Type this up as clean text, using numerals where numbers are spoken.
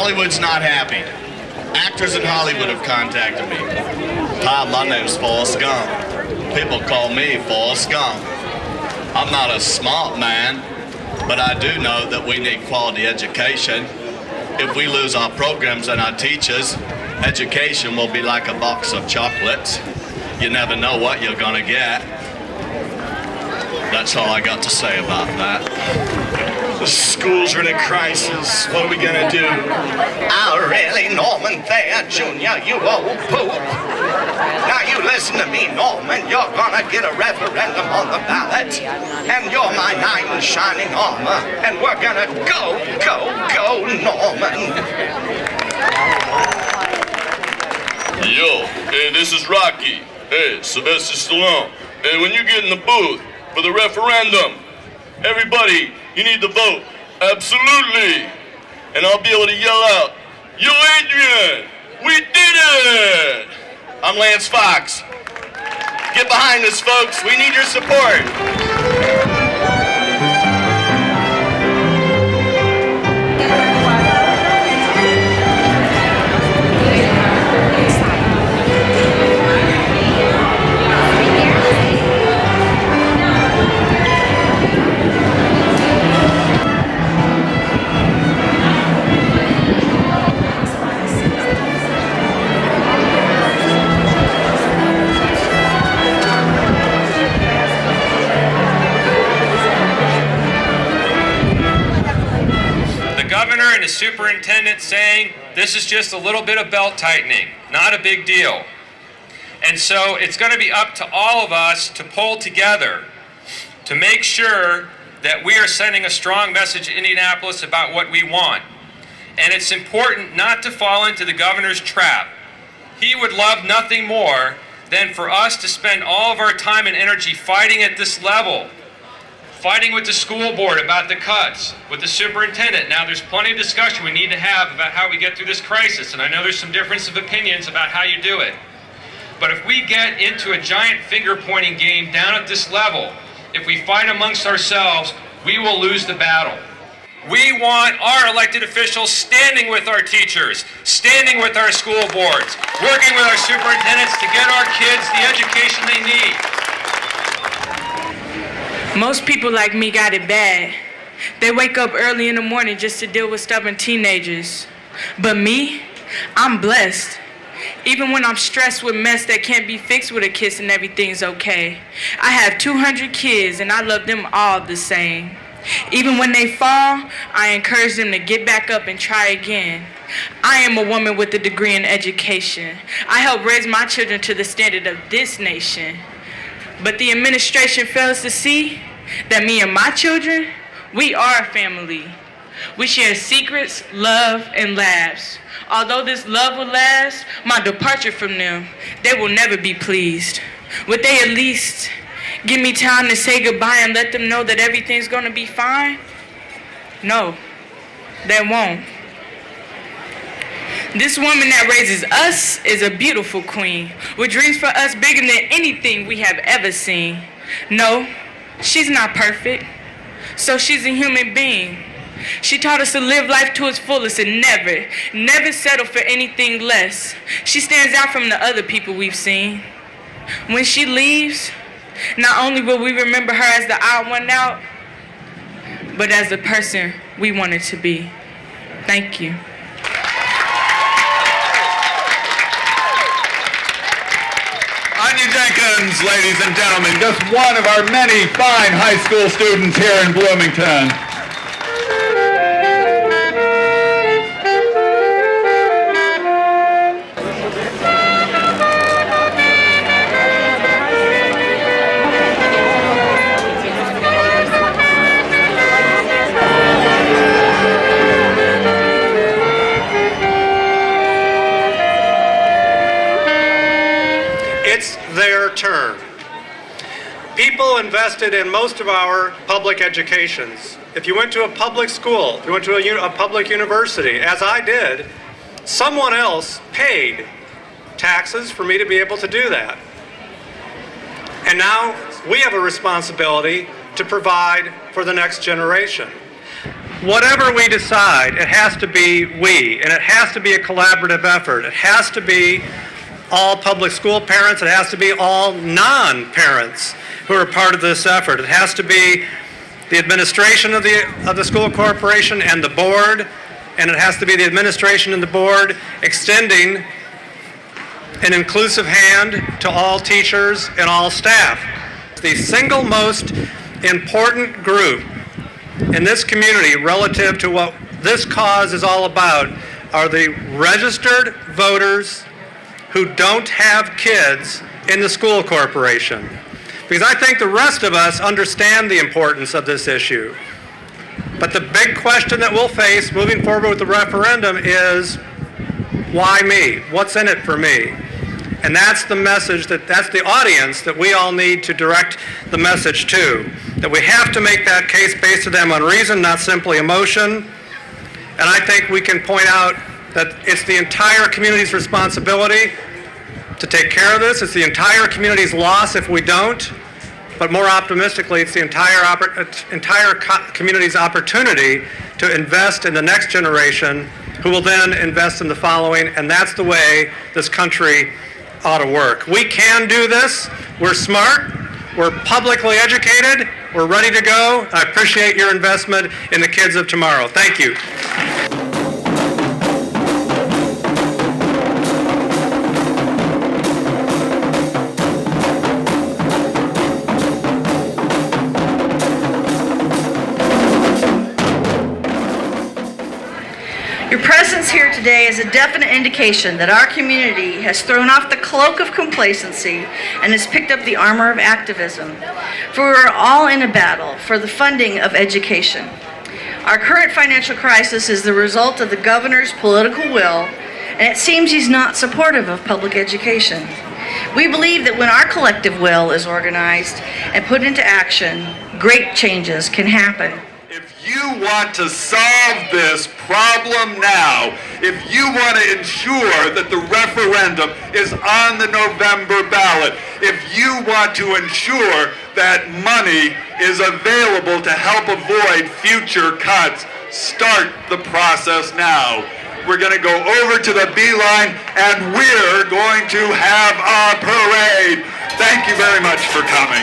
Hollywood's not happy. Actors in Hollywood have contacted me. Hi, my name's Forrest Gump. People call me Forrest Gump. I'm not a smart man, but I do know that we need quality education. If we lose our programs and our teachers, education will be like a box of chocolates. You never know what you're gonna get. That's all I got to say about that. The schools are in a crisis. What are we gonna do? Oh, really, Norman Thayer Jr., you old poop. Now you listen to me, Norman. You're gonna get a referendum on the ballot. And you're my knight in shining armor. And we're gonna go, Norman. Yo, hey, this is Rocky. Hey, Sylvester Stallone. Hey, when you get in the booth for the referendum, everybody, you need to vote. Absolutely. And I'll be able to yell out, Yo, Adrian, we did it! I'm Lance Fox. Get behind us, folks. We need your support. And the superintendent saying this is just a little bit of belt tightening, not a big deal. And so it's going to be up to all of us to pull together to make sure that we are sending a strong message to Indianapolis about what we want. And it's important not to fall into the governor's trap. He would love nothing more than for us to spend all of our time and energy fighting at this level. Fighting with the school board about the cuts, with the superintendent. Now there's plenty of discussion we need to have about how we get through this crisis, and I know there's some difference of opinions about how you do it. But if we get into a giant finger-pointing game down at this level, if we fight amongst ourselves, we will lose the battle. We want our elected officials standing with our teachers, standing with our school boards, working with our superintendents to get our kids the education they need. Most people like me got it bad. They wake up early in the morning just to deal with stubborn teenagers. But me, I'm blessed. Even when I'm stressed with mess that can't be fixed with a kiss and everything's okay. I have 200 kids and I love them all the same. Even when they fall, I encourage them to get back up and try again. I am a woman with a degree in education. I help raise my children to the standard of this nation. But the administration fails to see that me and my children, we are a family. We share secrets, love, and laughs. Although this love will last, my departure from them, they will never be pleased. Would they at least give me time to say goodbye and let them know that everything's gonna be fine? No, they won't. This woman that raises us is a beautiful queen with dreams for us bigger than anything we have ever seen. No, she's not perfect, so she's a human being. She taught us to live life to its fullest and never settle for anything less. She stands out from the other people we've seen. When she leaves, not only will we remember her as the odd one out, but as the person we wanted to be. Thank you. Anya Jenkins, ladies and gentlemen, just one of our many fine high school students here in Bloomington. It's their turn. People invested in most of our public educations. If you went to a public school, if you went to a public university, as I did, someone else paid taxes for me to be able to do that. And now we have a responsibility to provide for the next generation. whatever we decide, it has to be we, and it has to be a collaborative effort. It has to be all public school parents. It has to be all non-parents who are part of this effort. It has to be the administration of the school corporation and the board, and it has to be the administration and the board extending an inclusive hand to all teachers and all staff. The single most important group in this community relative to what this cause is all about are the registered voters who don't have kids in the school corporation. Because I think the rest of us understand the importance of this issue. But the big question that we'll face moving forward with the referendum is, why me? What's in it for me? And that's the message, that's the audience that we all need to direct the message to. That we have to make that case based to them on reason, not simply emotion. And I think we can point out that it's the entire community's responsibility to take care of this. It's the entire community's loss if we don't. But more optimistically, it's the entire community's opportunity to invest in the next generation, who will then invest in the following. And that's the way this country ought to work. We can do this. We're smart. We're publicly educated. We're ready to go. I appreciate your investment in the kids of tomorrow. Thank you. Your presence here today is a definite indication that our community has thrown off the cloak of complacency and has picked up the armor of activism. For we are all in a battle for the funding of education. Our current financial crisis is the result of the governor's political will, and it seems he's not supportive of public education. We believe that when our collective will is organized and put into action, great changes can happen. If you want to solve this problem now, if you want to ensure that the referendum is on the November ballot, if you want to ensure that money is available to help avoid future cuts, start the process now. We're going to go over to the beeline and we're going to have a parade. Thank you very much for coming.